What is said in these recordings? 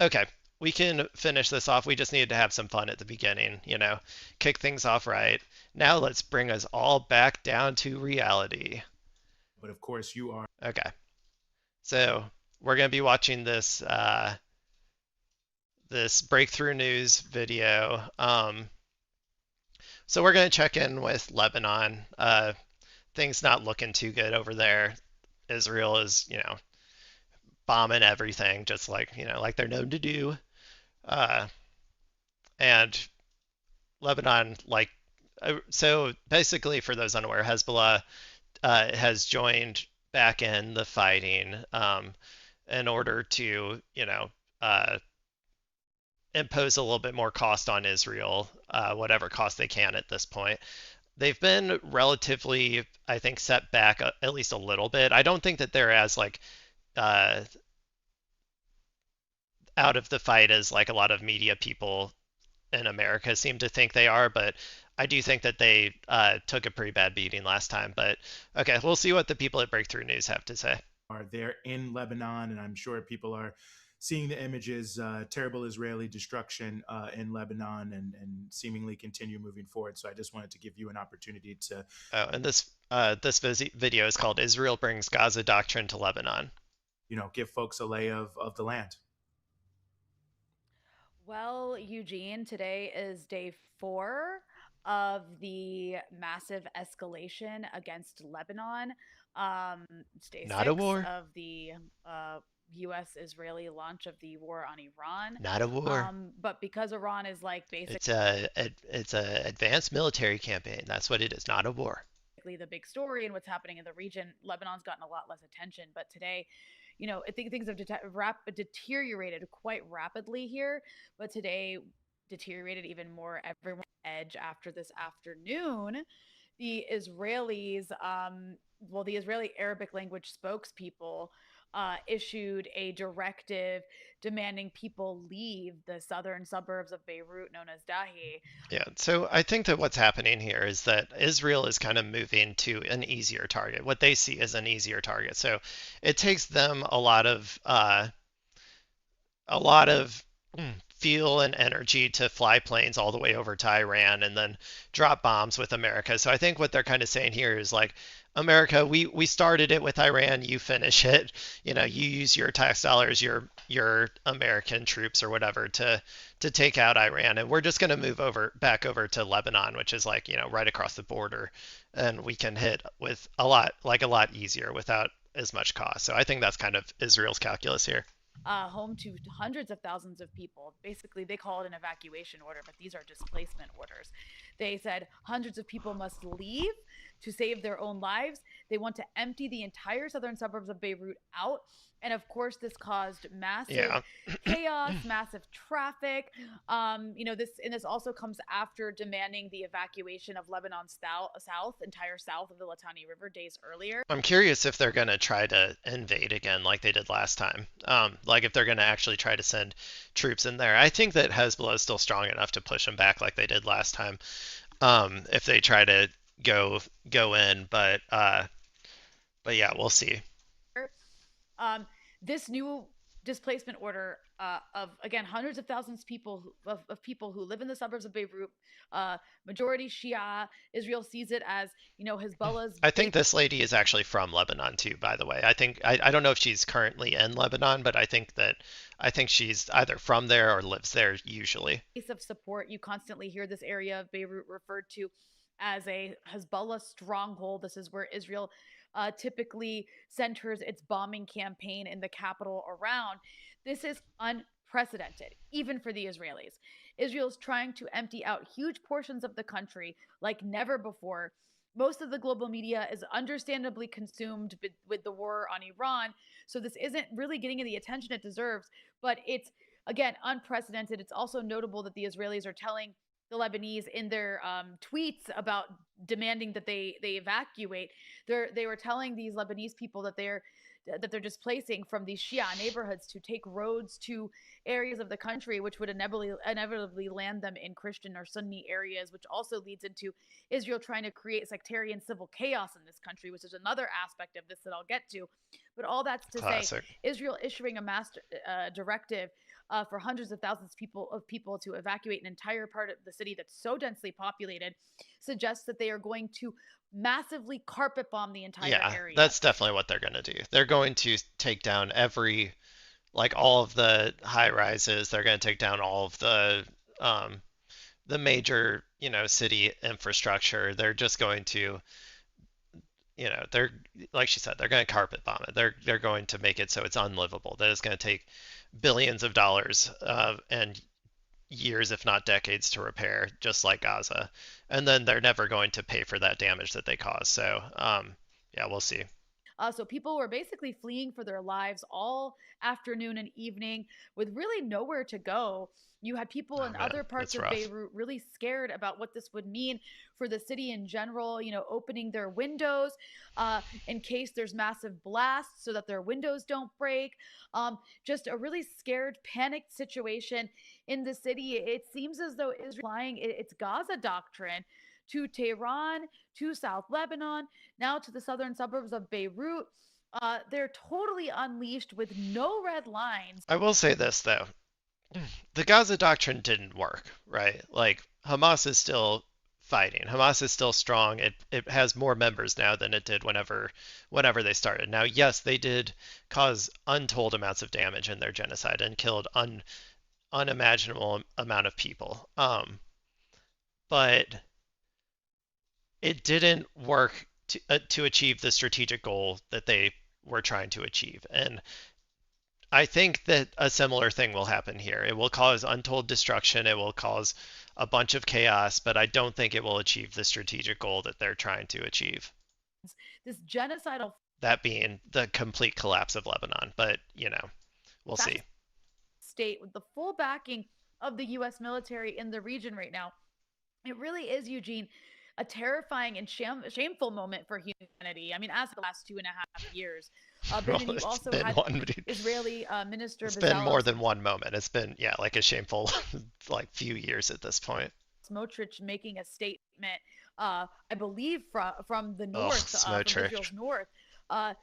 Okay, we can finish this off. We just needed to have some fun at the beginning, kick things off right. Now let's bring us all back down to reality. But of course, you are. Okay, so we're going to be watching this breakthrough news video. So we're going to check in with Lebanon. Things not looking too good over there. Israel is, bombing everything, just like they're known to do. Uh, and Lebanon, so basically, for those unaware, Hezbollah has joined back in the fighting in order to, uh, impose a little bit more cost on Israel, whatever cost they can at this point. They've been relatively, I think, set back at least a little bit. I don't think that they're as uh, out of the fight as like a lot of media people in America seem to think they are, but I do think that they took a pretty bad beating last time. But okay, we'll see what the people at Breakthrough News have to say. Are there in Lebanon, and I'm sure people are seeing the images, terrible Israeli destruction in Lebanon, and seemingly continue moving forward. So I just wanted to give you an opportunity to, Oh, and this video is called "Israel Brings Gaza Doctrine to Lebanon." give folks a lay of the land. Well, Eugene, today is day 4 of the massive escalation against Lebanon. It's day Not a 6 war, of the uh, U.S. Israeli launch of the war on Iran. not a war. But because Iran is like basically It's a advanced military campaign. That's what it is, not a war. the big story and what's happening in the region, Lebanon's gotten a lot less attention. But today, I think things have deteriorated quite rapidly here. But today, deteriorated even more. Everyone edge after this afternoon. The Israelis, the Israeli Arabic language spokespeople issued a directive demanding people leave the southern suburbs of Beirut, known as Dahi. Yeah, so I think that what's happening here is that Israel is kind of moving to an easier target, what they see as an easier target. So it takes them a lot of fuel and energy to fly planes all the way over to Iran and then drop bombs with America. So I think what they're kind of saying here is like, America, we started it with Iran, you finish it. You use your tax dollars, your American troops or whatever to take out Iran, and we're just going to move over back over to Lebanon, which is like, right across the border, and we can hit with a lot easier without as much cost. So I think that's kind of Israel's calculus here. Home to hundreds of thousands of people. Basically, they call it an evacuation order, but these are displacement orders. They said hundreds of people must leave to save their own lives. They want to empty the entire southern suburbs of Beirut out. And of course, this caused massive Yeah. chaos, massive traffic. This also comes after demanding the evacuation of Lebanon's entire south of the Litani River days earlier. I'm curious if they're going to try to invade again like they did last time. Like if they're going to actually try to send troops in there. I think that Hezbollah is still strong enough to push them back like they did last time. If they try to go in, but yeah, we'll see. This new displacement order of again hundreds of thousands of people who live in the suburbs of Beirut, majority Shia. Israel sees it as Hezbollah's I big. think this lady is actually from Lebanon too, by the way. I don't know if she's currently in Lebanon, but I think she's either from there or lives there usually. Base of support. You constantly hear this area of Beirut referred to as a Hezbollah stronghold. This is where Israel typically centers its bombing campaign in the capital around. This is unprecedented, even for the Israelis. Israel is trying to empty out huge portions of the country like never before. Most of the global media is understandably consumed with the war on Iran. So this isn't really getting the attention it deserves, but it's again unprecedented. It's also notable that the Israelis are telling the Lebanese in their tweets about demanding that they evacuate. They were telling these Lebanese people that they're displacing from these Shia neighborhoods to take roads to areas of the country, which would inevitably land them in Christian or Sunni areas, which also leads into Israel trying to create sectarian civil chaos in this country, which is another aspect of this that I'll get to. But all that's to say, Classic. Israel issuing a master directive for hundreds of thousands of people to evacuate an entire part of the city that's so densely populated suggests that they are going to massively carpet bomb the entire Yeah, area. that's definitely what they're going to do. They're going to take down every, like all of the high rises. They're going to take down all of um, the major, city infrastructure. They're just going to, they're like she said, they're going to carpet bomb it. They're going to make it so it's unlivable. That it's going to take billions of dollars and years, if not decades, to repair, just like Gaza. And then they're never going to pay for that damage that they cause. So, yeah, we'll see. So people were basically fleeing for their lives all afternoon and evening with really nowhere to go. You had people Oh in man, other parts that's of rough. Beirut really scared about what this would mean for the city in general, opening their windows in case there's massive blasts so that their windows don't break. Just a really scared, panicked situation in the city. It seems as though Israel is applying its Gaza doctrine to Tehran, to South Lebanon, now to the southern suburbs of Beirut. They're totally unleashed with no red lines. I will say this though, the Gaza doctrine didn't work, right? Like Hamas is still fighting. Hamas is still strong. It has more members now than it did whenever they started. Now, yes, they did cause untold amounts of damage in their genocide and killed unimaginable amount of people. But it didn't work to achieve the strategic goal that they were trying to achieve. And I think that a similar thing will happen here. It will cause untold destruction, it will cause a bunch of chaos, but I don't think it will achieve the strategic goal that they're trying to achieve. This genocidal That being the complete collapse of Lebanon. But, we'll see. fascist state with the full backing of the U.S. military in the region right now. It really is, Eugene, a terrifying and shameful moment for humanity. I mean, as the last 2.5 years. Ben, Well, and you it's also been had one, Israeli Minister it's been more Bezalel than one moment. It's been, yeah, like a shameful, like few years at this point. Smotrich making a statement, I believe from the Ugh, north, from Israel's Smotrich. north, uh,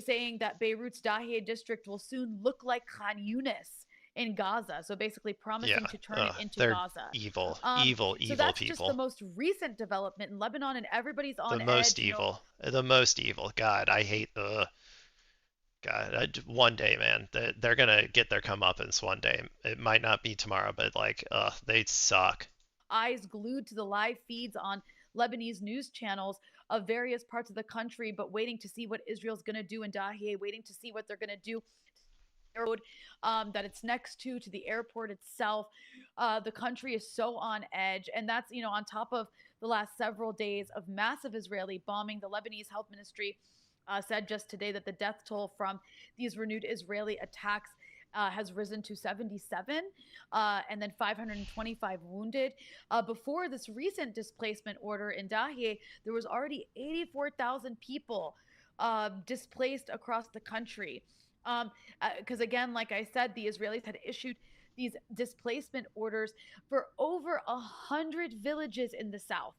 saying that Beirut's Dahieh district will soon look like Khan Yunis in Gaza. So basically, promising Yeah, to turn it into they're Gaza. evil, Um, evil, so evil that's just the people. most recent development in Lebanon, and everybody's The on most edge. evil, the most evil. God, I hate the God. One day, man, they're gonna get their comeuppance one day. It might not be tomorrow, but like, they suck. Eyes glued to the live feeds on Lebanese news channels of various parts of the country, but waiting to see what Israel's going to do in Dahieh, waiting to see what they're going to do road that it's next to the airport itself. The country is so on edge, and that's on top of the last several days of massive Israeli bombing. The Lebanese Health Ministry said just today that the death toll from these renewed Israeli attacks has risen to 77, and then 525 wounded. Before this recent displacement order in Dahieh, there was already 84,000 people displaced across the country. Because again, like I said, the Israelis had issued these displacement orders for over 100 villages in the south.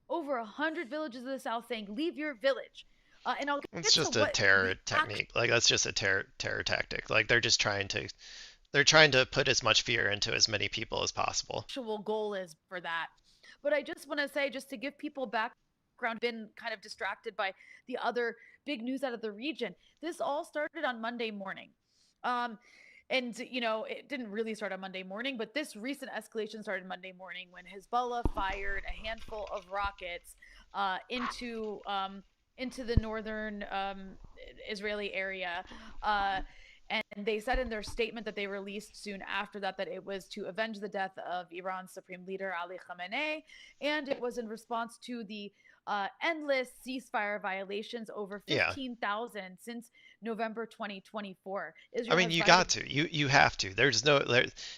Over 100 villages in the south saying, leave your village. And I'll It's get to just a what terror the technique. Like that's just a terror tactic. Like they're trying to put as much fear into as many people as possible. actual goal is for that. But I just want to say, just to give people background, been kind of distracted by the other big news out of the region. This all started on Monday morning. Um, and it didn't really start on Monday morning, but this recent escalation started Monday morning when Hezbollah fired a handful of rockets into the northern Israeli area. And they said in their statement that they released soon after that it was to avenge the death of Iran's supreme leader Ali Khamenei, and it was in response to the endless ceasefire violations, over Yeah. 15,000 since November 2024. I Israel mean, has you cited got to. You have to. There's no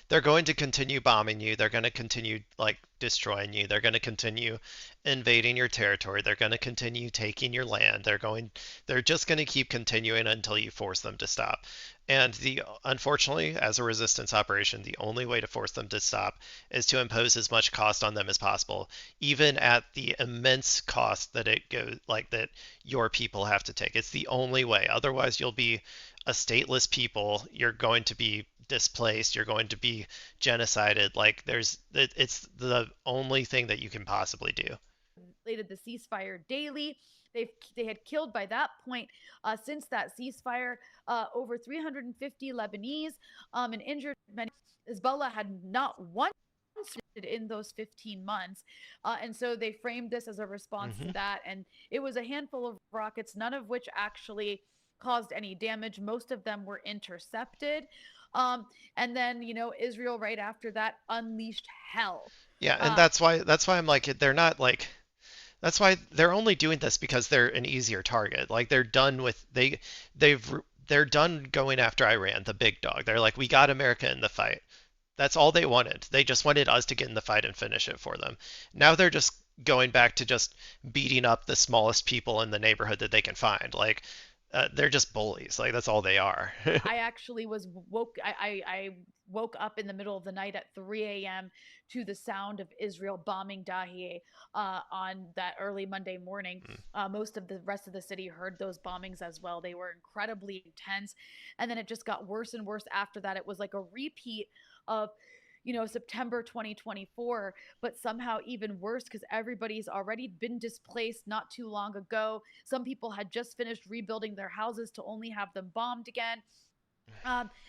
they're going to continue bombing you. They're going to continue like destroying you. They're going to continue invading your territory. They're going to continue taking your land. They're just going to keep continuing until you force them to stop. And the unfortunately, as a resistance operation, the only way to force them to stop is to impose as much cost on them as possible, even at the immense cost that it goes like that your people have to take. It's the only way. Otherwise, you'll be a stateless people. You're going to be displaced, you're going to be genocided. Like it's the only thing that you can possibly do. Violated the ceasefire daily. They had killed by that point, since that ceasefire, over 350 Lebanese, and injured many. Hezbollah had not once in those 15 months. And so they framed this as a response to Hmm. that. And it was a handful of rockets, none of which actually caused any damage. Most of them were intercepted. Um, and then, Israel right after that unleashed hell. Yeah, and Uh, that's why I'm like they're not like that's why they're only doing this because they're an easier target. Like they're done with they've they're done going after Iran, the big dog. They're like we got America in the fight. That's all they wanted. They just wanted us to get in the fight and finish it for them. Now they're just going back to just beating up the smallest people in the neighborhood that they can find. Like they're just bullies. Like that's all they are. I actually was woke. I woke up in the middle of the night at 3 a.m. to the sound of Israel bombing Dahieh, on that early Monday morning. Most of the rest of the city heard those bombings as well. They were incredibly intense, and then it just got worse and worse after that. It was like a repeat of, September 2024, but somehow even worse because everybody's already been displaced not too long ago. Some people had just finished rebuilding their houses to only have them bombed again.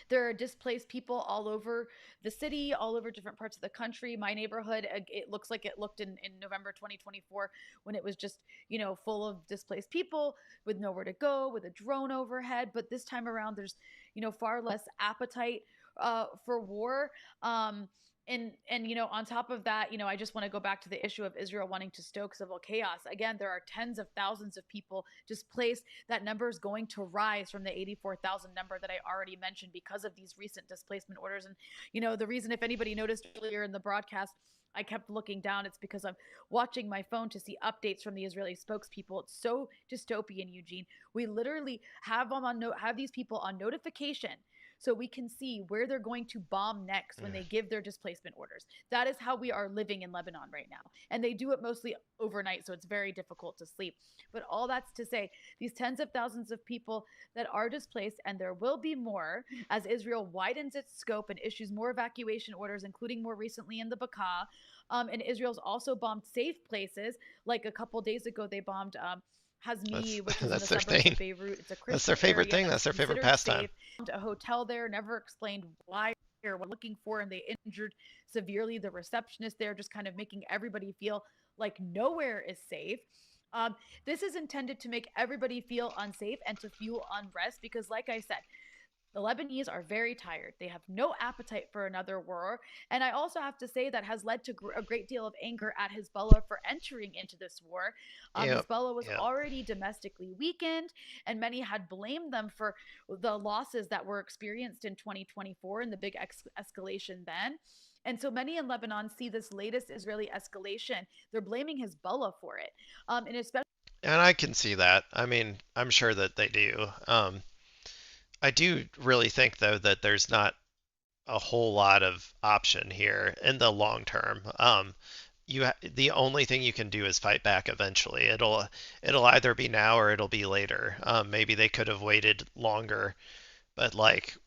There are displaced people all over the city, all over different parts of the country. My neighborhood, it looks like it looked in November 2024 when it was just, full of displaced people with nowhere to go, with a drone overhead. But this time around, there's, far less appetite, for war. And on top of that, I just want to go back to the issue of Israel wanting to stoke civil chaos. Again, there are tens of thousands of people displaced. That number is going to rise from the 84,000 number that I already mentioned because of these recent displacement orders. And the reason, if anybody noticed earlier in the broadcast, I kept looking down. It's because I'm watching my phone to see updates from the Israeli spokespeople. It's so dystopian, Eugene. We literally have these people on notification so we can see where they're going to bomb next when they give their displacement orders. That is how we are living in Lebanon right now. And they do it mostly overnight, so it's very difficult to sleep. But all that's to say, these tens of thousands of people that are displaced, and there will be more as Israel widens its scope and issues more evacuation orders, including more recently in the Bekaa. And Israel's also bombed safe places. Like a couple days ago, they bombed, that's Hazmi, which is in the that's their suburbs of thing. Beirut. It's a That's their Christian favorite area thing. that's That's their favorite considered pastime. safe. A hotel there, never explained why or what looking for, and they injured severely the receptionist there, just kind of making everybody feel like nowhere is safe. Um, this is intended to make everybody feel unsafe and to fuel unrest because, like I said, the Lebanese are very tired. They have no appetite for another war. And I also have to say that has led to a great deal of anger at Hezbollah for entering into this war. Yep. Hezbollah was Yep. already domestically weakened, and many had blamed them for the losses that were experienced in 2024 and the big escalation then. And so many in Lebanon see this latest Israeli escalation. They're blaming Hezbollah for it. And especially And I can see that. I mean, I'm sure that they do. I do really think though that there's not a whole lot of option here in the long term. The only thing you can do is fight back eventually. It'll either be now or it'll be later. Maybe they could have waited longer, but like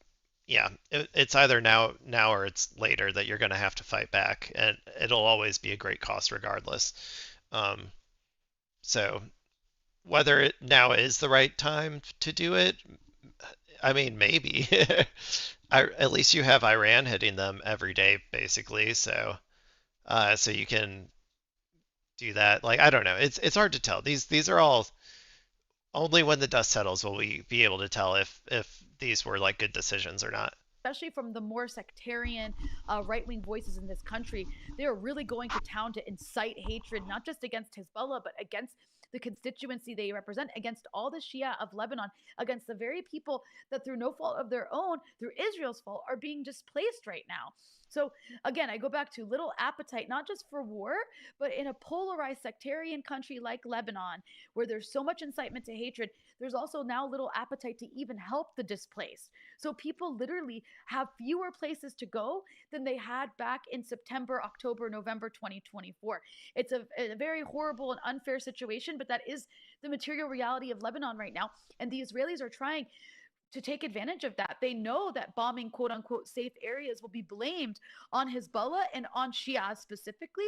yeah, it's either now or it's later that you're going to have to fight back, and it'll always be a great cost regardless. Um, so whether it now is the right time to do it, I mean maybe. At least you have Iran hitting them every day basically, so you can do that. Like I don't know, it's hard to tell. These are all only when the dust settles will we be able to tell if these were like good decisions or not. from the more sectarian, right wing voices in this country, they are really going to town to incite hatred, not just against Hezbollah, but against the constituency they represent, against all the Shia of Lebanon, against the very people that, through no fault of their own, through Israel's fault, are being displaced right now. So, again, I go back to little appetite, not just for war, but in a polarized sectarian country like Lebanon, where there's so much incitement to hatred, there's also now little appetite to even help the displaced. So people literally have fewer places to go than they had back in September, October, November 2024. It's a very horrible and unfair situation, but that is the material reality of Lebanon right now. And the Israelis are trying to take advantage of that. They know that bombing quote unquote safe areas will be blamed on Hezbollah and on Shia specifically.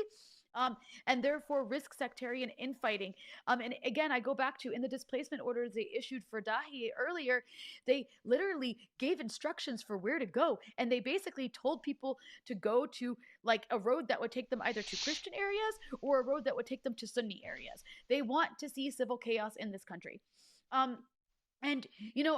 Um, and therefore risk sectarian infighting. And again, I go back to in the displacement orders they issued for Dahi earlier, they literally gave instructions for where to go. And they basically told people to go to like a road that would take them either to Christian areas or a road that would take them to Sunni areas. They want to see civil chaos in this country. Um, and,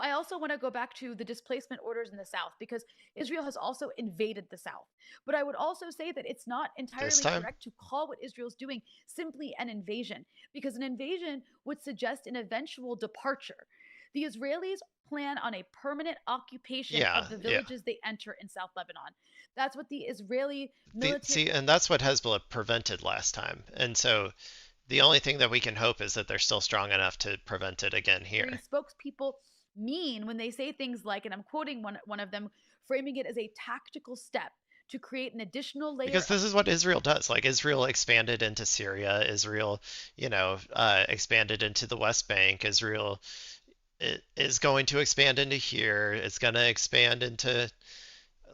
I also want to go back to the displacement orders in the South because Israel has also invaded the South. But I would also say that it's not This entirely time? correct to call what Israel's doing simply an invasion because an invasion would suggest an eventual departure. The Israelis plan on a permanent occupation Yeah, of the yeah. villages they enter in South Lebanon. That's what the Israeli military See, and that's what Hezbollah prevented last time. And so the only thing that we can hope is that they're still strong enough to prevent it again here. spokespeople mean when they say things like, and I'm quoting one of them, framing it as a tactical step to create an additional layer Because of this is what Israel does. Like Israel expanded into Syria, Israel, expanded into the West Bank. Israel is going to expand into here. It's going to expand into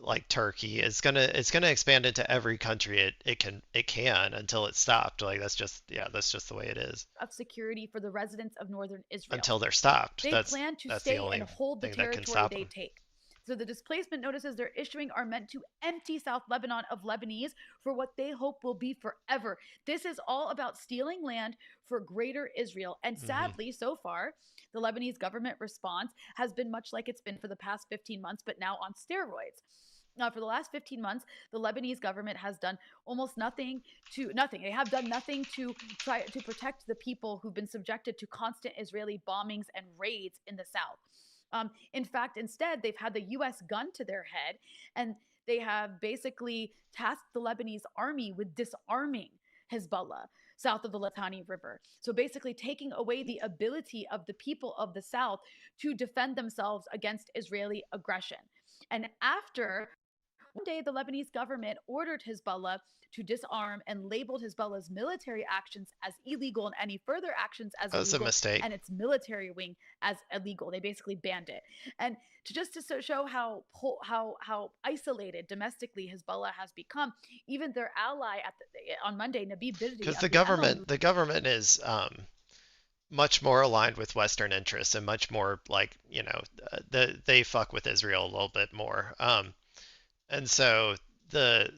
like Turkey. It's gonna expand into every country it can until it's stopped. Like that's just the way it is. security for the residents of northern Israel. Until they're stopped. They plan to That's the stay and only hold the thing that can territory stop they them. take. So the displacement notices they're issuing are meant to empty South Lebanon of Lebanese for what they hope will be forever. This is all about stealing land for greater Israel. And Hmm. sadly, so far, the Lebanese government response has been much like it's been for the past 15 months, but now on steroids. Now, for the last 15 months, the Lebanese government has done almost nothing. They have done nothing to try to protect the people who've been subjected to constant Israeli bombings and raids in the south. In fact, instead, they've had the U.S. gun to their head, and they have basically tasked the Lebanese army with disarming Hezbollah south of the Litani River. So basically, taking away the ability of the people of the south to defend themselves against Israeli aggression. And after one day, the Lebanese government ordered Hezbollah to disarm and labeled Hezbollah's military actions as illegal and any further actions as That was a illegal mistake. and its military wing as illegal. They basically banned it. And to show how isolated domestically Hezbollah has become, even their ally on Monday, Nabi Berri Because of the the Emel government the government is much more aligned with Western interests and much more like they fuck with Israel a little bit more. And so the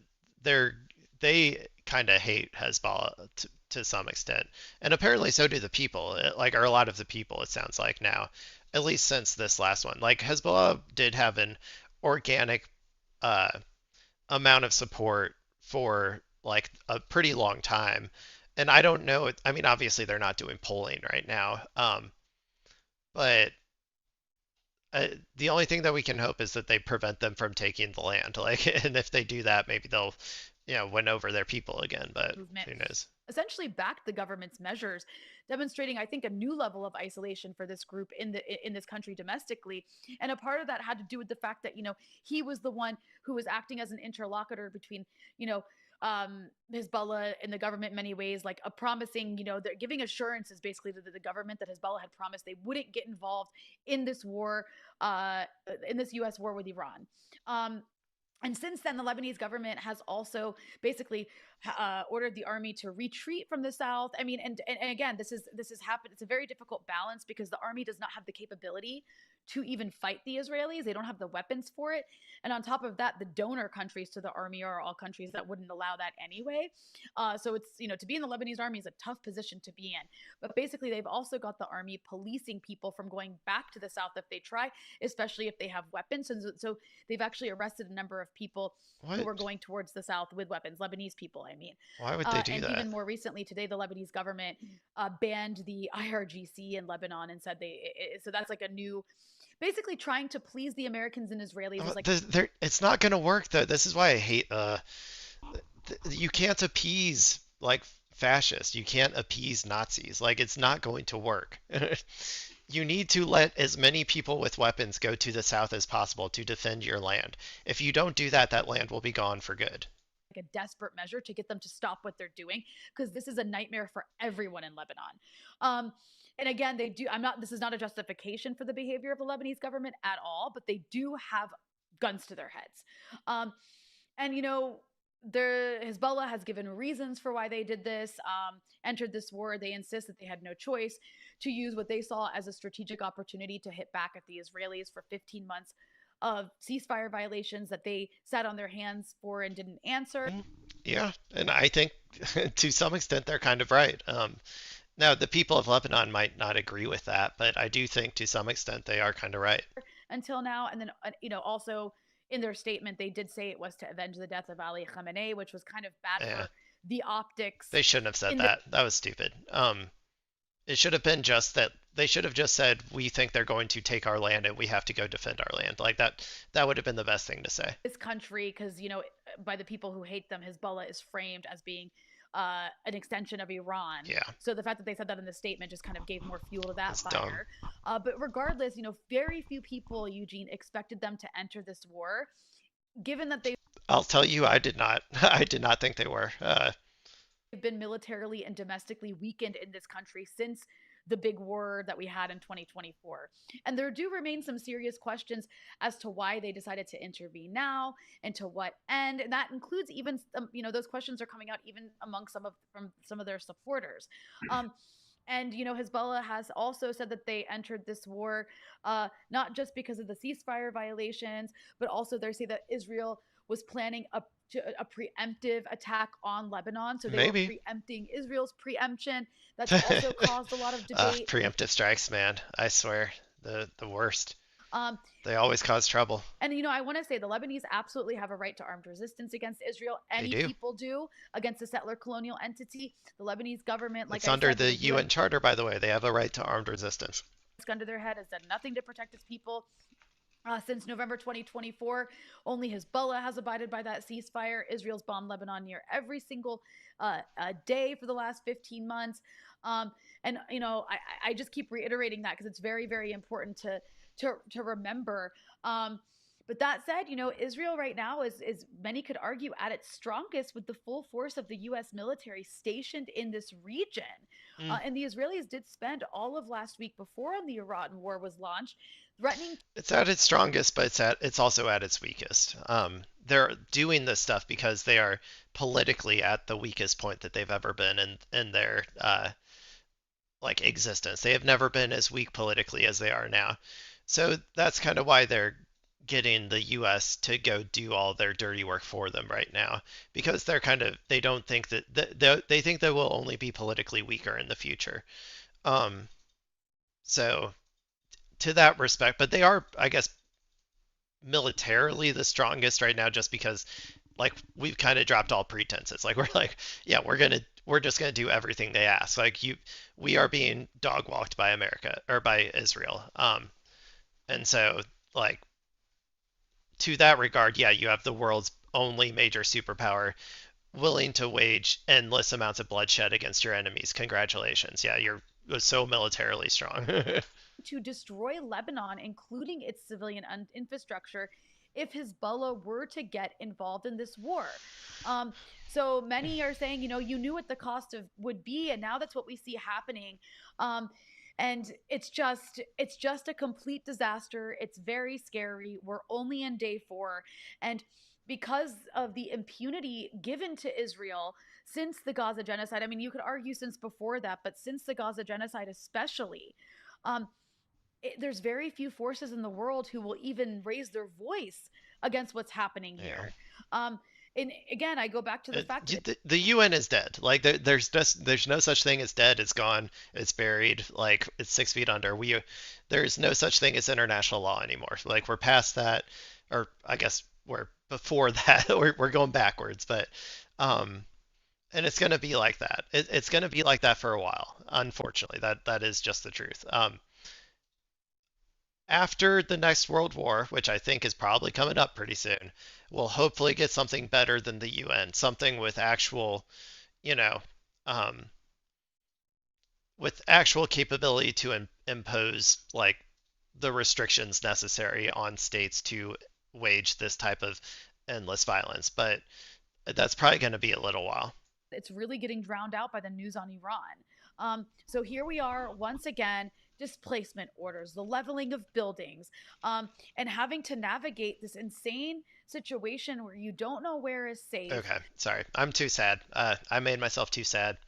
they're they kind of hate Hezbollah to some extent, and apparently so do the people. Like, or a lot of the people, it sounds like now, at least since this last one. Like Hezbollah did have an organic uh, amount of support for like a pretty long time, and I don't know. I mean, obviously they're not doing polling right now, but the only thing that we can hope is that they prevent them from taking the land. Like, and if they do that, maybe they'll, win over their people again. But movement who knows? essentially backed the government's measures, demonstrating, I think, a new level of isolation for this group in this country domestically. And a part of that had to do with the fact that he was the one who was acting as an interlocutor between you know Hezbollah and the government in many ways, like a promising, they're giving assurances basically to the government that Hezbollah had promised they wouldn't get involved in this war, uh, in this U.S. war with Iran. Um, and since then, the Lebanese government has also basically ordered the army to retreat from the south. I mean, and again, this has happened. It's a very difficult balance because the army does not have the capability to even fight the Israelis. They don't have the weapons for it. And on top of that, the donor countries to the army are all countries that wouldn't allow that anyway. So it's, to be in the Lebanese army is a tough position to be in. But basically, they've also got the army policing people from going back to the south if they try, especially if they have weapons. And so they've actually arrested a number of people who What? were going towards the south with weapons, Lebanese people, I mean. Why would they do And that? even more recently, today, the Lebanese government banned the IRGC in Lebanon and said so that's like a new, basically trying to please the Americans and Israelis is like, It's not gonna work though. This is why I hate. You can't appease like fascists. You can't appease Nazis. Like, it's not going to work. You need to let as many people with weapons go to the south as possible to defend your land. If you don't do that, that land will be gone for good. a desperate measure to get them to stop what they're doing, because this is a nightmare for everyone in Lebanon. Um, and again, they do. I'm not. This is not a justification for the behavior of the Lebanese government at all, but they do have guns to their heads. Um, and the Hezbollah has given reasons for why they did this, entered this war. They insist that they had no choice to use what they saw as a strategic opportunity to hit back at the Israelis for 15 months of ceasefire violations that they sat on their hands for and didn't answer. Mm, yeah, and I think to some extent they're kind of right. Now, the people of Lebanon might not agree with that, but I do think to some extent they are kind of right. Until now. And then, also in their statement, they did say it was to avenge the death of Ali Khamenei, which was kind of bad Yeah, for the optics they shouldn't have said in the that. That was stupid. It should have been just that they should have just said we think they're going to take our land and we have to go defend our land. Like that, that would have been the best thing to say. this country, because by the people who hate them, Hezbollah is framed as being an extension of Iran. Yeah, So the fact that they said that in the statement just kind of gave more fuel to that it's dumb. fire. But regardless, very few people, Eugene, expected them to enter this war, given that they've I'll tell you, I did not. I did not think they were. been militarily and domestically weakened in this country since the big war that we had in 2024. And there do remain some serious questions as to why they decided to intervene now and to what end. And that includes even, those questions are coming out even among from some of their supporters. And Hezbollah has also said that they entered this war not just because of the ceasefire violations, but also they say that Israel was planning a preemptive attack on Lebanon. So they were Maybe. preempting Israel's preemption. That's also caused a lot of debate. Preemptive strikes, man. I swear, the worst. Um, They always cause trouble. and I want to say the Lebanese absolutely have a right to armed resistance against Israel. They Any do. people do against a settler colonial entity. The Lebanese government, like It's I under said, the the UN UN Charter, by the way. They have a right to armed resistance. gun to their head, has done nothing to protect its people. Since November 2024, only Hezbollah has abided by that ceasefire. Israel's bombed Lebanon near every single day for the last 15 months. And I just keep reiterating that because it's very, very important to remember. But that said, Israel right now is many could argue at its strongest with the full force of the U.S. military stationed in this region. Mm. And the Israelis did spend all of last week before the Iran war was launched threatening. It's at its strongest, but it's also at its weakest. They're doing this stuff because they are politically at the weakest point that they've ever been in their like existence. They have never been as weak politically as they are now. So that's kind of why they're getting the US to go do all their dirty work for them right now because they don't think that they think they will only be politically weaker in the future. Um, so to that respect, but they are, I guess, militarily the strongest right now just because like we've kind of dropped all pretenses. Like we're like, yeah, we're just gonna do everything they ask. We are being dog walked by America or by Israel. And so like to that regard, yeah, you have the world's only major superpower willing to wage endless amounts of bloodshed against your enemies. Congratulations. Yeah, you're so militarily strong. To destroy Lebanon, including its civilian infrastructure, if Hezbollah were to get involved in this war. Um, so many are saying, you knew what the cost of would be, and now that's what we see happening. And it's just a complete disaster. It's very scary. We're only in day 4, and because of the impunity given to Israel since the Gaza genocide, I mean, you could argue since before that, but since the Gaza genocide especially, um, there's very few forces in the world who will even raise their voice against what's happening Yeah. here. And again, I go back to the fact that The UN is dead. Like there's no such thing as dead. It's gone. It's buried. Like it's 6 feet under. There's no such thing as international law anymore. Like we're past that, or I guess we're before that. We're going backwards. But and it's gonna be like that. It's gonna be like that for a while. Unfortunately, that is just the truth. After the next World War, which I think is probably coming up pretty soon, we'll hopefully get something better than the UN, something with actual, you know, um, with actual capability to impose like the restrictions necessary on states to wage this type of endless violence. But That's probably going to be a little while. It's really getting drowned out by the news on Iran. So here we are once again, displacement orders, the leveling of buildings, and having to navigate this insane situation where you don't know where is safe. Okay, sorry. I'm too sad. I made myself too sad.